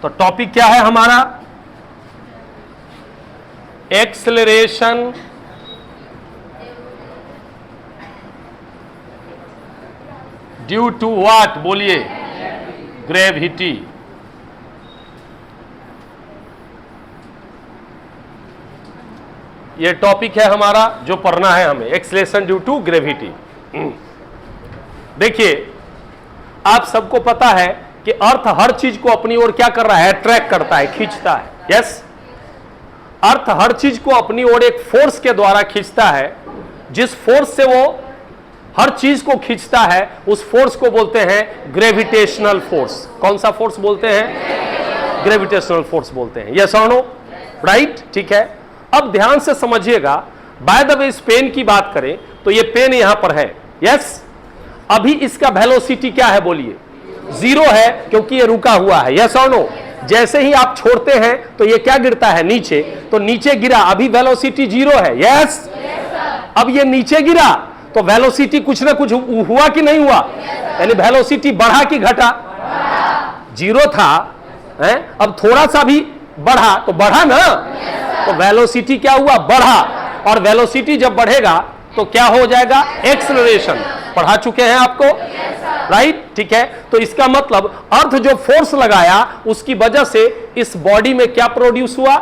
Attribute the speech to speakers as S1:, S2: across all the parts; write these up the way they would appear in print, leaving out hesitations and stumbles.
S1: तो टॉपिक क्या है हमारा? Acceleration due to what? बोलिए, ग्रेविटी। ये टॉपिक है हमारा जो पढ़ना है हमें, एक्सेलरेशन ड्यू टू ग्रेविटी। देखिए, आप सबको पता है कि अर्थ हर चीज को अपनी ओर क्या कर रहा है? अट्रैक्ट करता है, खींचता है। यस, अर्थ हर चीज को अपनी ओर एक फोर्स के द्वारा खींचता है। जिस फोर्स से वो हर चीज को खींचता है उस फोर्स को बोलते हैं ग्रेविटेशनल फोर्स। कौन सा फोर्स बोलते हैं? ग्रेविटेशनल फोर्स बोलते हैं। यस और नो? राइट, ठीक है। अब ध्यान से समझिएगा। बाय द वे, इस पेन की बात करें तो ये पेन यहां पर है। यस, अभी इसका वेलोसिटी क्या है? बोलिए, 0 है, क्योंकि ये रुका हुआ है। यस और नो? जैसे ही आप छोड़ते हैं तो ये क्या गिरता है? नीचे। तो नीचे गिरा, अभी वेलोसिटी 0 है। यस, अब ये नीचे गिरा तो वेलोसिटी कुछ ना कुछ हुआ कि नहीं हुआ? यानी वेलोसिटी बढ़ा कि घटा? 0 था, है? अब थोड़ा सा भी बढ़ा तो बढ़ा ना। तो वेलोसिटी क्या हुआ? बढ़ा। और वेलोसिटी जब बढ़ेगा तो क्या हो जाएगा? एक्सेलरेशन। पढ़ा चुके हैं आपको, राइट, ठीक है। तो इसका मतलब अर्थ जो फोर्स लगाया उसकी वजह से इस बॉडी में क्या प्रोड्यूस हुआ?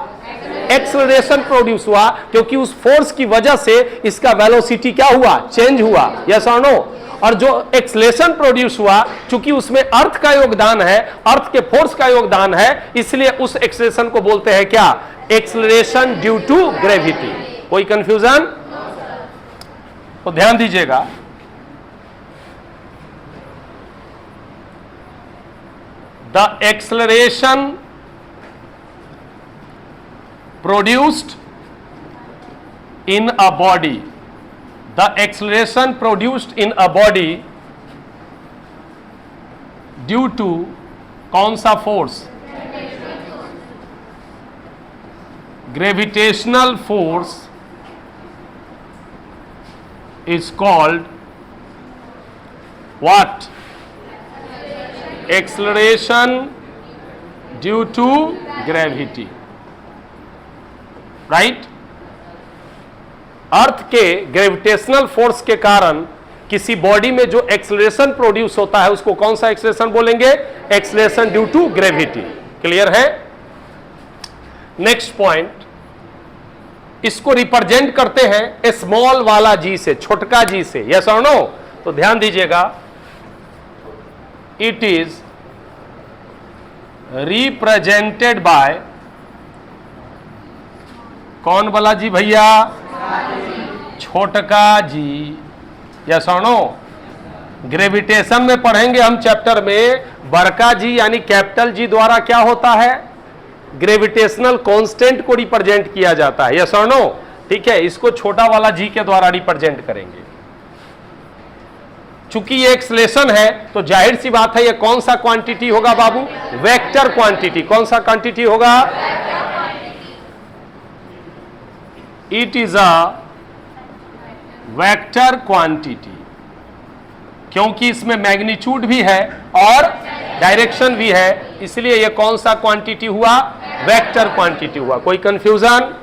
S1: एक्सेलरेशन प्रोड्यूस हुआ, क्योंकि उस फोर्स की वजह से इसका वेलोसिटी क्या हुआ? चेंज हुआ। यस और नो? और जो एक्सेलरेशन प्रोड्यूस हुआ, चूंकि उसमें अर्थ का योगदान है, अर्थ के फोर्स का योगदान है, इसलिए उस एक्सेलरेशन को बोलते हैं क्या? Acceleration due to gravity. कोई कंफ्यूजन? तो ध्यान दीजिएगा। The acceleration produced in a body, the acceleration produced in a body due to कौन सा force? Gravitational force is called what? Acceleration due to gravity, right? Earth के gravitational force के कारण किसी बॉडी में जो एक्सेलरेशन प्रोड्यूस होता है उसको कौन सा एक्सेलरेशन बोलेंगे? Acceleration due to gravity. Clear है? नेक्स्ट पॉइंट, इसको रिप्रेजेंट करते हैं स्मॉल वाला जी से, छोटका जी से। यस और नो? तो ध्यान दीजिएगा, it is represented by कौन वाला जी भैया? छोटका जी। यस और नो? ग्रेविटेशन में पढ़ेंगे हम चैप्टर में, बड़का जी यानी कैपिटल जी द्वारा क्या होता है? ग्रेविटेशनल कांस्टेंट को रिप्रेजेंट किया जाता है। यस और नो? ठीक है, इसको छोटा वाला जी के द्वारा रिप्रेजेंट करेंगे। चूंकि ये एक्सेलरेशन है तो जाहिर सी बात है ये कौन सा क्वांटिटी होगा बाबू? Vector quantity. कौन सा क्वांटिटी होगा? It is a vector quantity, क्योंकि इसमें मैग्नीट्यूड भी है और डायरेक्शन भी है, इसलिए ये कौन सा क्वांटिटी हुआ? वेक्टर क्वांटिटी हुआ। कोई कंफ्यूजन?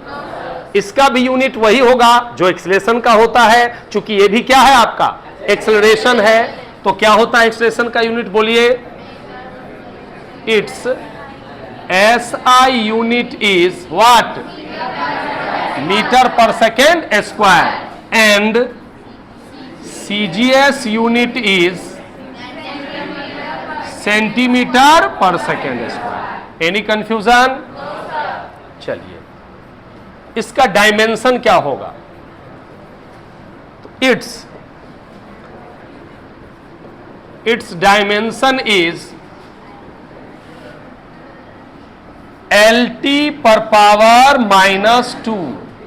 S1: इसका भी यूनिट वही होगा जो एक्सेलरेशन का होता है। चूंकि ये भी क्या है आपका? एक्सेलरेशन है। तो क्या होता है एक्सेलरेशन का यूनिट? बोलिए, it's SI unit is what? Metre per second square and CGS unit is centimetre per second square. Any confusion? चलिए, इसका डायमेंशन क्या होगा? तो its dimension is LT पर पावर -2।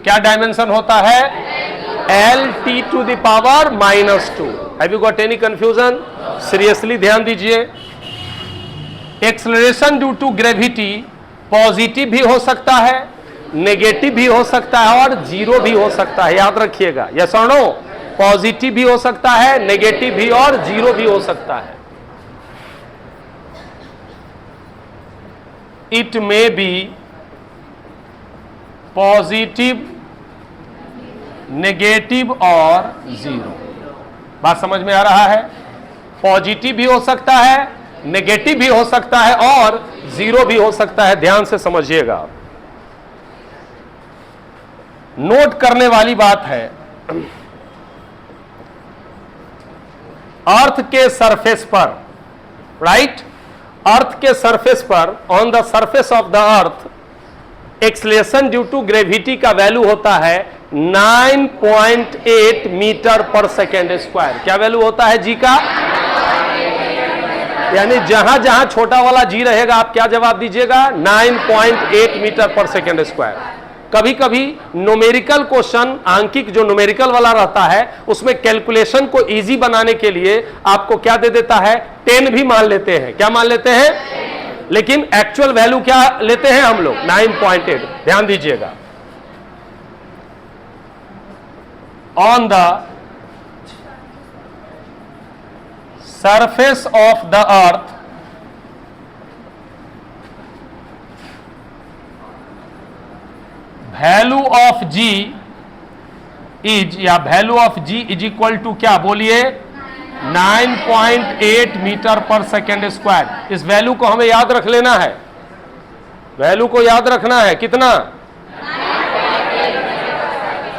S1: क्या डायमेंशन होता है? LT to the power -2। Have you got any confusion? Seriously ध्यान दीजिए। Acceleration due to gravity positive भी हो सकता है, नेगेटिव भी हो सकता है और जीरो भी हो सकता है। याद रखिएगा। यस और नो? पॉजिटिव भी हो सकता है, नेगेटिव भी और जीरो भी हो सकता है। It may be positive, negative और जीरो। बात समझ में आ रहा है? पॉजिटिव भी हो सकता है, नेगेटिव भी हो सकता है और जीरो भी हो सकता है। ध्यान से समझिएगा, नोट करने वाली बात है, अर्थ के सरफेस पर, राइट, अर्थ के सरफेस पर, on the surface of the earth, acceleration due to gravity का वैल्यू होता है 9.8 मीटर पर सेकेंड स्क्वायर। क्या वैल्यू होता है जी का? यानी जहां जहां छोटा वाला जी रहेगा आप क्या जवाब दीजिएगा? 9.8 मीटर पर सेकेंड स्क्वायर। कभी कभी न्यूमेरिकल क्वेश्चन, आंकिक जो न्यूमेरिकल वाला रहता है, उसमें कैलकुलेशन को इजी बनाने के लिए आपको क्या दे देता है? 10 भी मान लेते हैं। क्या मान लेते हैं? लेकिन एक्चुअल वैल्यू क्या लेते हैं हम लोग? 9.8। ध्यान दीजिएगा, on the surface of the earth, value of g is, या value of g is equal to क्या? बोलिए, 9.8 मीटर पर सेकेंड स्क्वायर। इस वैल्यू को हमें याद रख लेना है, वैल्यू को याद रखना है। कितना?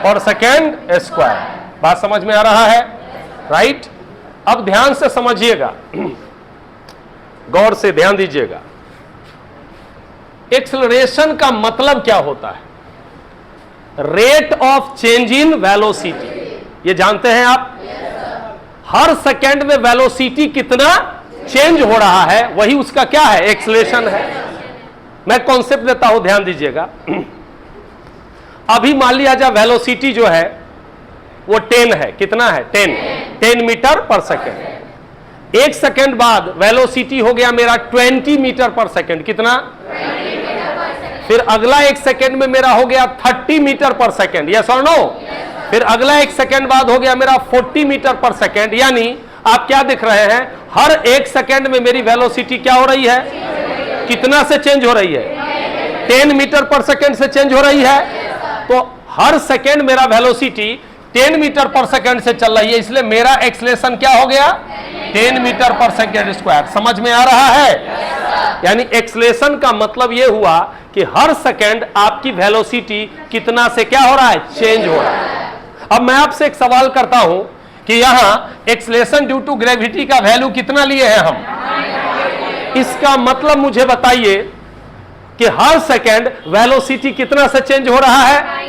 S1: पर सेकेंड स्क्वायर। बात समझ में आ रहा है? राइट। अब ध्यान से समझिएगा, गौर से ध्यान दीजिएगा, एक्सेलरेशन का मतलब क्या होता है? Rate of change in velocity. ये जानते हैं आप? हर सेकेंड में वेलोसिटी कितना चेंज हो रहा है, वही उसका क्या है? एक्सेलरेशन है। मैं कॉन्सेप्ट देता हूं, ध्यान दीजिएगा। अभी मान लिया जाए वेलोसिटी जो है वो 10 है। कितना है? 10 मीटर पर सेकेंड। एक सेकेंड बाद वेलोसिटी हो गया मेरा 20 मीटर पर सेकेंड। कितना? फिर अगला एक सेकेंड में मेरा हो गया 30 मीटर पर सेकेंड। यस और नो? फिर अगला एक सेकेंड बाद हो गया मेरा 40 मीटर पर सेकेंड। यानी आप क्या दिख रहे हैं? हर एक सेकेंड में मेरी वेलोसिटी क्या हो रही है? कितना से चेंज हो रही है? 10 मीटर पर सेकेंड से चेंज हो रही है। तो हर सेकेंड मेरा वेलोसिटी 10 मीटर पर सेकेंड से चल रही है, इसलिए मेरा एक्सेलरेशन क्या हो गया? 10 मीटर पर सेकेंड स्क्वायर। समझ में आ रहा है? यानी एक्सेलरेशन का मतलब यह हुआ कि हर सेकेंड आपकी वेलोसिटी कितना से क्या हो रहा है? चेंज हो रहा है। अब मैं आपसे एक सवाल करता हूं कि यहां एक्सेलरेशन ड्यू टू ग्रेविटी का वैल्यू कितना लिए हैं हम? इसका मतलब मुझे बताइए कि हर सेकेंड वेलोसिटी कितना से चेंज हो रहा है?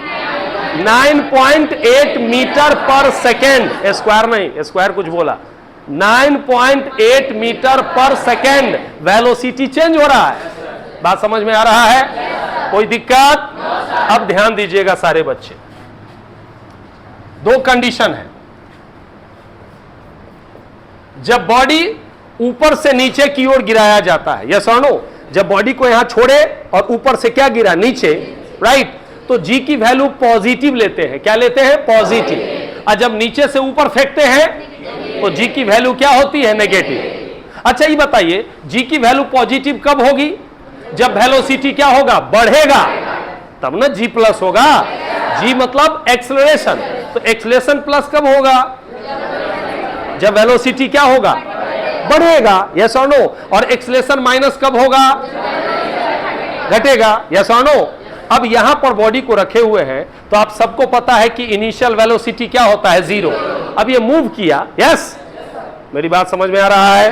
S1: 9.8 मीटर पर सेकेंड। स्क्वायर नहीं, स्क्वायर कुछ बोला। 9.8 metre per second velocity change हो रहा है। बात समझ में आ रहा है? कोई दिक्कत? अब ध्यान दीजिएगा सारे बच्चे, दो कंडीशन है। जब बॉडी ऊपर से नीचे की ओर गिराया जाता है, यस और नो? जब बॉडी को यहां छोड़े और ऊपर से क्या गिरा? नीचे, राइट? तो जी की वैल्यू पॉजिटिव लेते हैं। क्या लेते हैं? पॉजिटिव। और जब नीचे से ऊपर फेंकते हैं तो जी की वैल्यू क्या होती है? नेगेटिव। अच्छा ये बताइए, जी की वैल्यू पॉजिटिव कब होगी? जब वेलोसिटी क्या होगा? बढ़ेगा, तब ना जी प्लस होगा। जी मतलब एक्सेलरेशन। तो एक्सेलरेशन प्लस कब होगा? जब वेलोसिटी क्या होगा? बढ़ेगा। यस और नो? और एक्सेलरेशन माइनस कब होगा? घटेगा। यस और नो? अब यहां पर बॉडी को रखे हुए हैं तो आप सबको पता है कि इनिशियल वेलोसिटी क्या होता है? 0। अब ये मूव किया, यस, मेरी बात समझ में आ रहा है?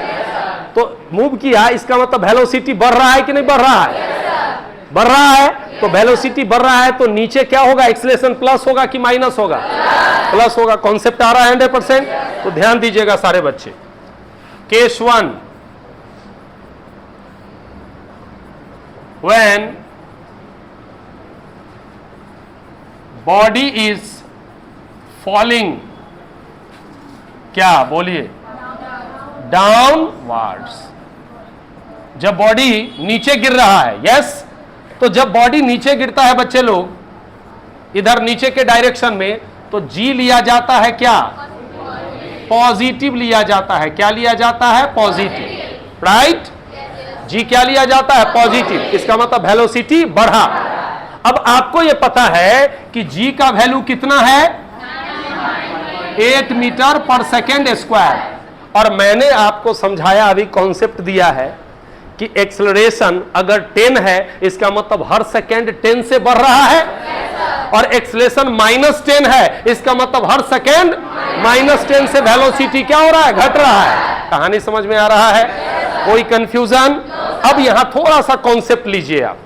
S1: तो मूव किया, इसका मतलब वेलोसिटी बढ़ रहा है कि नहीं बढ़ रहा है? बढ़ रहा है। तो वेलोसिटी बढ़ रहा है तो नीचे क्या होगा? एक्सेलरेशन प्लस होगा कि माइनस होगा? प्लस होगा। कॉन्सेप्ट आ रहा है 100%? तो ध्यान दीजिएगा सारे बच्चे। Case 1, when body is falling, क्या? बोलिए, डाउनवर्ड्स। जब बॉडी नीचे गिर रहा है, यस, तो जब बॉडी नीचे गिरता है बच्चे लोग इधर नीचे के डायरेक्शन में, तो जी लिया जाता है क्या? पॉजिटिव लिया जाता है। क्या लिया जाता है? Positive, right? जी क्या लिया जाता है? पॉजिटिव। इसका मतलब वेलोसिटी बढ़ा। अब आपको यह पता है कि जी का वैल्यू कितना है? 8 मीटर पर सेकेंड स्क्वायर। और मैंने आपको समझाया, अभी कॉन्सेप्ट दिया है कि एक्सेलरेशन अगर 10 है, इसका मतलब हर सेकेंड 10 से बढ़ रहा है, और एक्सेलरेशन -10 है, इसका मतलब हर सेकेंड -10 से वेलोसिटी क्या हो रहा है? घट रहा है। कहानी समझ में आ रहा है? कोई कंफ्यूजन? अब यहां थोड़ा सा कॉन्सेप्ट लीजिए आप।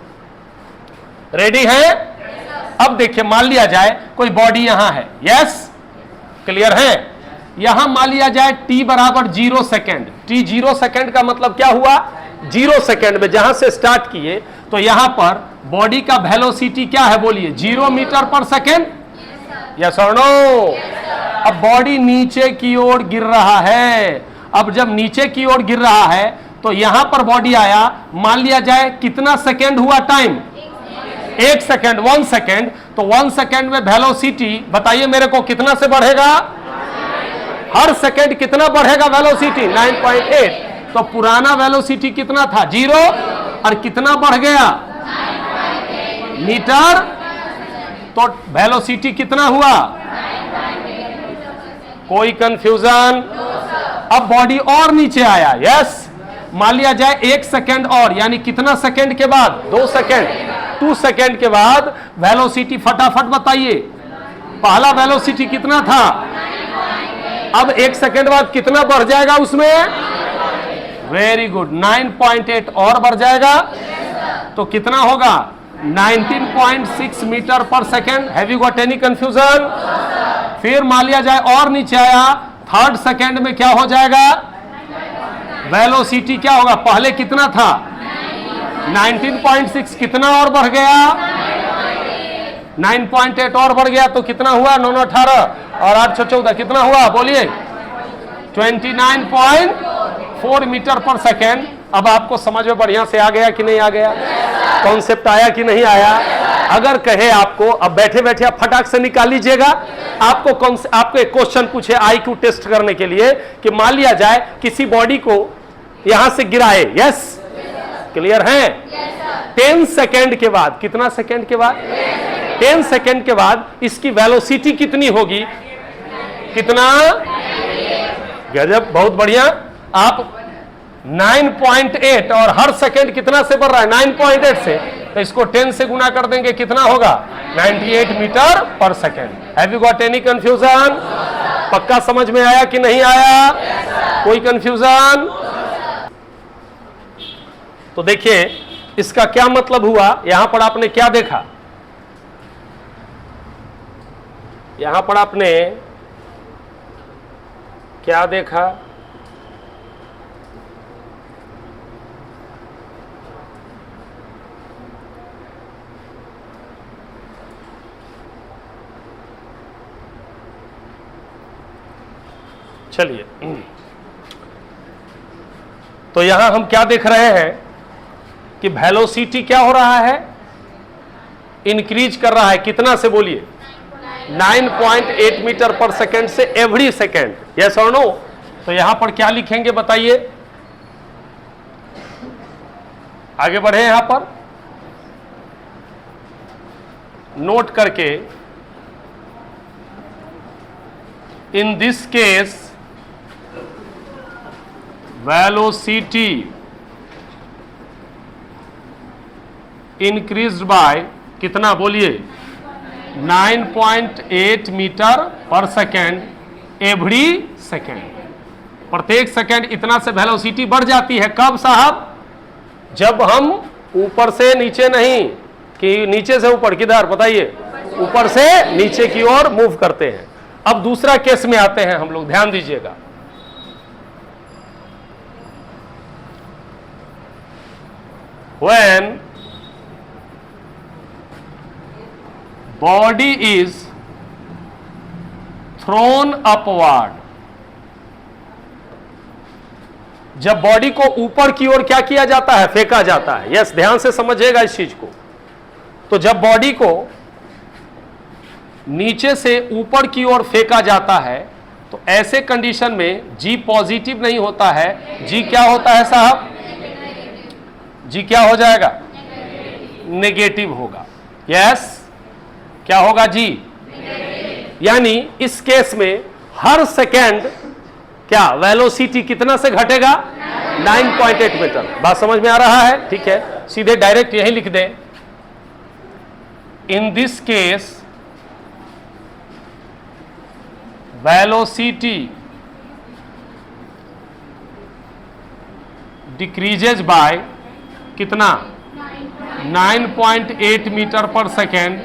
S1: रेडी है? अब देखिए, मान लिया जाए कोई बॉडी यहां है। यस, क्लियर है? यहां मान लिया जाए t बराबर 0 सेकेंड। t 0 सेकेंड का मतलब क्या हुआ? 0 सेकेंड में जहां से स्टार्ट किए, तो यहां पर बॉडी का वेलोसिटी क्या है? बोलिए, 0 मीटर पर सेकेंड। यस और नो? अब बॉडी नीचे की ओर गिर रहा है। अब जब नीचे की ओर गिर रहा है, तो यहां पर बॉडी आया। मान लिया जाए कितना सेकेंड हुआ टाइम? 1 second, 1 second. तो 1 सेकेंड में वेलोसिटी बताइए मेरे को कितना से बढ़ेगा? हर सेकेंड कितना बढ़ेगा वेलोसिटी? 9.8। तो पुराना वेलोसिटी कितना था? 0। और कितना बढ़ गया? मीटर। तो वेलोसिटी कितना हुआ? कोई कंफ्यूजन? अब बॉडी और नीचे आया। यस, मान लिया जाए 1 सेकेंड और, यानी कितना सेकेंड के बाद? 2 सेकेंड। 2 सेकेंड के बाद वेलोसिटी फटाफट बताइए। पहला वेलोसिटी कितना था? अब 1 सेकेंड बाद कितना बढ़ जाएगा उसमें? वेरी गुड, 9.8 और बढ़ जाएगा। तो कितना होगा? 19.6 metre per second. Have you got any confusion? फिर मान लिया जाए और नीचे आया, 3rd सेकेंड में क्या हो जाएगा? वेलोसिटी क्या होगा? पहले कितना था? 19.6। कितना और बढ़ गया? 9.8 और बढ़ गया। तो कितना हुआ? 9 18 और 8 14 कितना हुआ? बोलिए, 29.4 मीटर पर सेकेंड। अब आपको समझ में बढ़िया से आ गया कि नहीं आ गया? कॉन्सेप्ट आया कि नहीं आया? अगर कहे आपको, अब बैठे बैठे आप फटाक से निकाल लीजिएगा। आपको एक क्वेश्चन पूछे IQ टेस्ट करने के लिए कि मान लिया जाए किसी बॉडी को यहां से गिराए। यस, क्लियर है? 10 सेकेंड के बाद, कितना सेकेंड के बाद? 10 सेकेंड के बाद इसकी वेलोसिटी कितनी होगी? कितना? गजब, बहुत बढ़िया। आप 9.8 और हर सेकेंड कितना से बढ़ रहा है? 9.8 से। तो इसको 10 से गुना कर देंगे, कितना होगा? 98 metre per second. Have you got any confusion? पक्का समझ में आया कि नहीं आया? कोई कंफ्यूजन? तो देखिए इसका क्या मतलब हुआ। यहां पर आपने क्या देखा? यहां पर आपने क्या देखा? चलिए, तो यहां हम क्या देख रहे हैं कि वेलोसिटी क्या हो रहा है? इंक्रीज कर रहा है। कितना से? बोलिए, 9.8 मीटर पर सेकेंड से एवरी सेकेंड। यस और नो? तो यहां पर क्या लिखेंगे बताइए? आगे बढ़े यहां पर नोट करके, in this case velocity increased by कितना? बोलिए, 9.8 metre per second every second. प्रत्येक सेकेंड इतना से वेलोसिटी बढ़ जाती है। कब साहब? जब हम ऊपर से नीचे नहीं, कि नीचे से ऊपर, किधर बताइए? ऊपर से नीचे की ओर मूव करते हैं। अब दूसरा केस में आते हैं हम लोग, ध्यान दीजिएगा। When body is thrown upward, जब बॉडी को ऊपर की ओर क्या किया जाता है? फेंका जाता है। यस, ध्यान से समझिएगा इस चीज को। तो जब बॉडी को नीचे से ऊपर की ओर फेंका जाता है, तो ऐसे कंडीशन में जी पॉजिटिव नहीं होता है। जी क्या होता है साहब? जी क्या हो जाएगा? नेगेटिव होगा। यस, क्या होगा जी? यानी इस केस में हर सेकेंड क्या वेलोसिटी कितना से घटेगा? 9.8 मीटर। बात समझ में आ रहा है? ठीक है, सीधे डायरेक्ट यही लिख दें। In this case velocity decreases bye कितना? 9.8 metre per second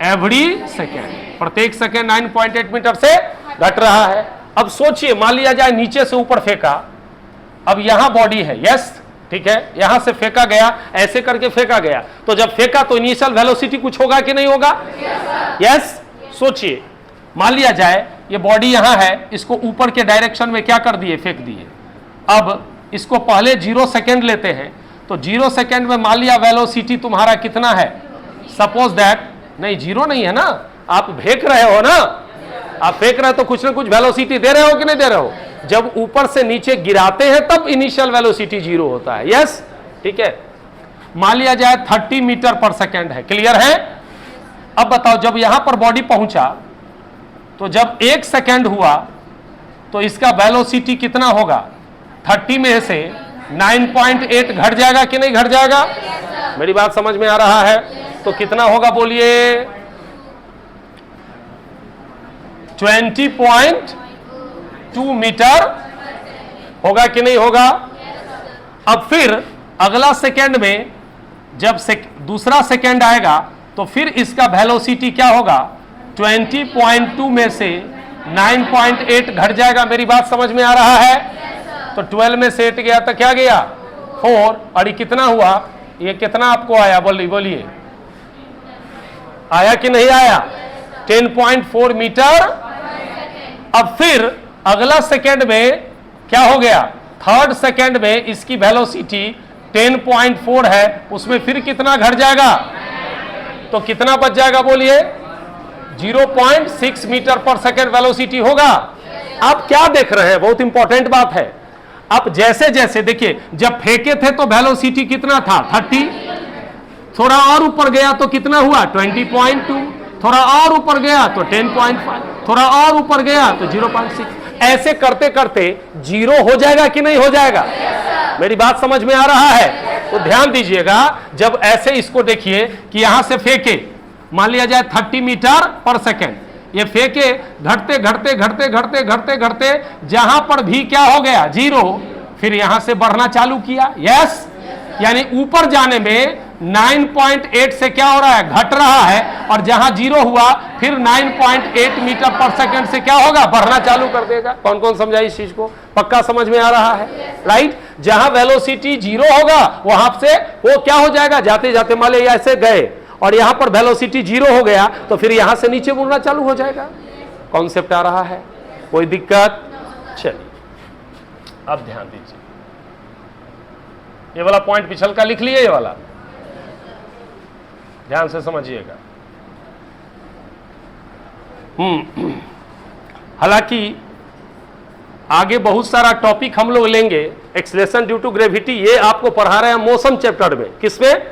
S1: every second. प्रत्येक सेकेंड 9.8 मीटर से घट रहा है। अब सोचिए, मान लिया जाए नीचे से ऊपर फेंका, अब यहां बॉडी है, यस, ठीक है, यहां से फेंका गया, ऐसे करके फेंका गया, तो जब फेंका तो इनिशियल वेलोसिटी कुछ होगा कि नहीं होगा? यस। सोचिए, मान लिया जाए ये बॉडी यहां है, इसको ऊपर के डायरेक्शन में क्या कर दिए? फेंक दिए। अब इसको पहले 0 सेकेंड लेते हैं, तो 0 सेकेंड में मान लिया वेलोसिटी तुम्हारा कितना है? सपोज दैट, नहीं 0 नहीं है ना, आप फेंक रहे हो ना, आप फेंक रहे हो तो कुछ ना कुछ वेलोसिटी दे रहे हो कि नहीं दे रहे हो? जब ऊपर से नीचे गिराते हैं तब इनिशियल वेलोसिटी 0 होता है। यस, ठीक है। मान लिया जाए 30 मीटर पर सेकेंड है। क्लियर है? अब बताओ, जब यहां पर बॉडी पहुंचा तो जब 1 सेकेंड हुआ तो इसका वेलोसिटी कितना होगा? 30 में से 9.8 घट जाएगा कि नहीं घट जाएगा? मेरी बात समझ में आ रहा है? तो कितना होगा बोलिए? 20.2 मीटर होगा कि नहीं होगा? अब फिर अगला सेकेंड में जब दूसरा सेकेंड आएगा तो फिर इसका वेलोसिटी क्या होगा? 20.2 में से 9.8 घट जाएगा। मेरी बात समझ में आ रहा है? तो 12 में से 8 गया तो क्या गया? 4। और ये कितना हुआ? ये कितना आपको आया? बोलिए, आया कि नहीं आया? 10.4 मीटर। अब फिर अगला सेकेंड में क्या हो गया? थर्ड सेकेंड में इसकी वेलोसिटी 10.4 है, उसमें फिर कितना घट जाएगा? तो कितना बच जाएगा बोलिए? 0.6 मीटर पर सेकेंड वेलोसिटी होगा। आप क्या देख रहे हैं? बहुत इंपॉर्टेंट बात है। आप जैसे जैसे देखिए, जब फेंके थे तो वेलोसिटी कितना था? 30। थोड़ा और ऊपर गया तो कितना हुआ? 20.2। थोड़ा और ऊपर गया तो 10.5। थोड़ा और ऊपर गया तो 0.6। ऐसे करते करते 0 हो जाएगा कि नहीं हो जाएगा? मेरी बात समझ में आ रहा है? तो ध्यान दीजिएगा, जब ऐसे इसको देखिए कि यहां से फेंके, मान लिया जाए 30 मीटर पर सेकेंड, ये फेंके, घटते घटते घटते घटते घटते घटते जहां पर भी क्या हो गया? 0। फिर यहां से बढ़ना चालू किया। यस, यानी ऊपर जाने में 9.8 से क्या हो रहा है? घट रहा है। और जहां 0 हुआ फिर 9.8 मीटर पर सेकेंड से क्या होगा? बढ़ना चालू कर देगा। कौन कौन समझा इस चीज को? पक्का समझ में आ रहा है? राइट। जहां वेलोसिटी 0 होगा वहां से वो क्या हो जाएगा? जाते जाते मान लीजिए ऐसे गए और यहां पर वेलोसिटी 0 हो गया तो फिर यहां से नीचे मुड़ना चालू हो जाएगा। कॉन्सेप्ट आ रहा है? कोई दिक्कत? चलिए अब ध्यान दीजिए, ये वाला पॉइंट पिछल का लिख लिए, ये वाला ध्यान से समझिएगा। हालांकि आगे बहुत सारा टॉपिक हम लोग लेंगे। एक्सेलरेशन ड्यू टू ग्रेविटी ये आपको पढ़ा रहे हैं मोशन चैप्टर में। किसमें?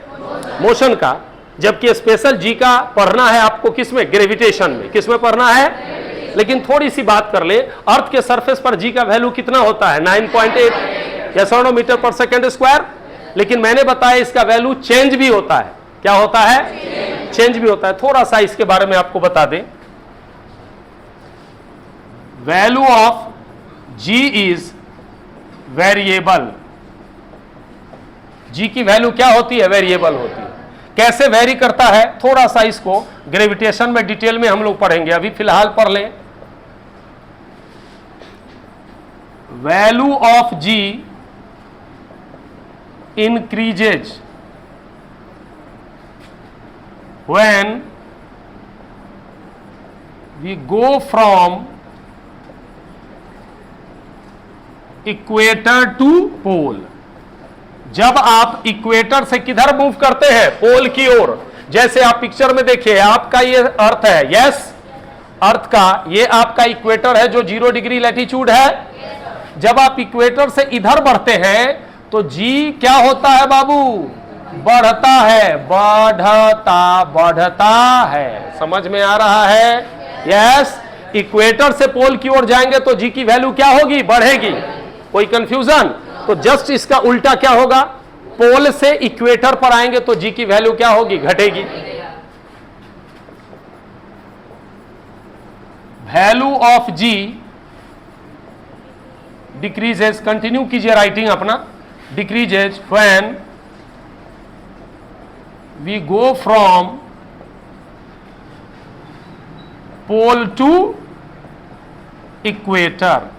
S1: मोशन का। जबकि स्पेशल जी का पढ़ना है आपको किसमें? ग्रेविटेशन में। किसमें पढ़ना है? लेकिन थोड़ी सी बात कर ले, अर्थ के सरफेस पर जी का वैल्यू कितना होता है? 9.8 या 100 मीटर पर सेकेंड स्क्वायर। लेकिन मैंने बताया इसका वैल्यू चेंज भी होता है। क्या होता है? चेंज भी होता है। थोड़ा सा इसके बारे में आपको बता दें। Value of g is variable. G की वैल्यू क्या होती है? वेरिएबल होती है। कैसे वेरी करता है? थोड़ा सा इसको ग्रेविटेशन में डिटेल में हम लोग पढ़ेंगे, अभी फिलहाल पढ़ लें। Value of g increases when we go from equator to pole. जब आप इक्वेटर से किधर मूव करते हैं? पोल की ओर। जैसे आप पिक्चर में देखिए, आपका ये अर्थ है, यस, अर्थ का ये आपका इक्वेटर है जो 0 डिग्री लैटिट्यूड है। जब आप इक्वेटर से इधर बढ़ते हैं तो जी क्या होता है बाबू? बढ़ता है, बढ़ता है। समझ में आ रहा है? यस। इक्वेटर से पोल की ओर जाएंगे तो जी की वैल्यू क्या होगी? बढ़ेगी। कोई कंफ्यूजन? तो जस्ट इसका उल्टा क्या होगा? पोल से इक्वेटर पर आएंगे तो जी की वैल्यू क्या होगी? घटेगी। Value of g decreases, continue कीजिए राइटिंग अपना, decreases when we go from pole to equator.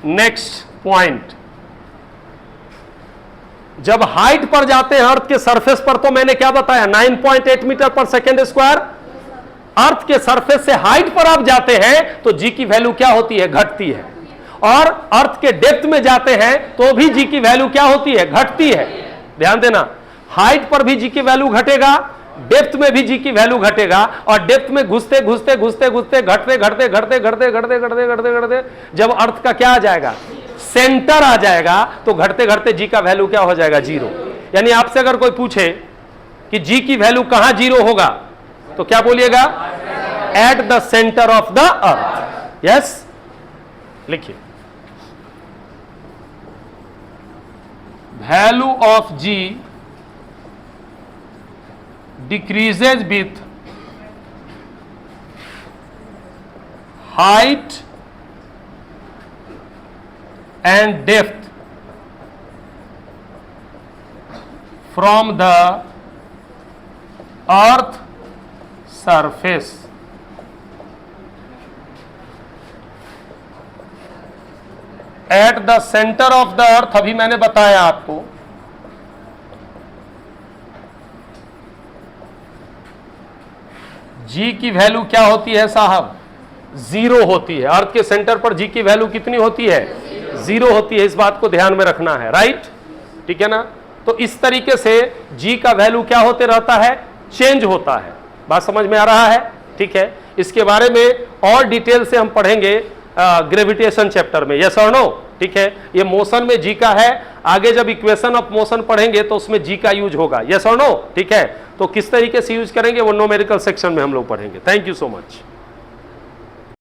S1: Next point, जब हाइट पर जाते हैं अर्थ के सरफेस पर, तो मैंने क्या बताया? 9.8 मीटर पर सेकेंड स्क्वायर। अर्थ के सरफेस से हाइट पर आप जाते हैं तो जी की वैल्यू क्या होती है? घटती है। और अर्थ के डेप्थ में जाते हैं तो भी जी की वैल्यू क्या होती है? घटती है। ध्यान देना, हाइट पर भी जी की वैल्यू घटेगा, डेप्थ में भी जी की वैल्यू घटेगा, और डेप्थ में घुसते घुसते घुसते घुसते घटते घटते घटते घटते घटते घटते घटते घटते जब अर्थ का क्या आ जाएगा? सेंटर आ जाएगा, तो घटते घटते जी का वैल्यू क्या हो जाएगा? जीरो। यानी आपसे अगर कोई पूछे कि जी की वैल्यू कहां जीरो होगा, तो क्या बोलिएगा? At the centre of the earth. Yes, लिखिए, value of g decreases with height and depth from the earth surface. At the center of the earth, अभी मैंने बताया आपको, जी की वैल्यू क्या होती है साहब? जीरो होती है। अर्थ के सेंटर पर जी की वैल्यू कितनी होती है? जीरो होती है। इस बात को ध्यान में रखना है, राइट? ठीक है ना? तो इस तरीके से जी का वैल्यू क्या होते रहता है? चेंज होता है। बात समझ में आ रहा है? ठीक है। इसके बारे में और डिटेल से हम पढ़ेंगे ग्रेविटेशन चैप्टर में। यस और नो? ठीक है। ये मोशन में जी का है, आगे जब इक्वेशन ऑफ मोशन पढ़ेंगे तो उसमें जी का यूज होगा। यस और नो? ठीक है। तो किस तरीके से यूज करेंगे वो न्यूमेरिकल सेक्शन में हम लोग पढ़ेंगे। Thank you so much.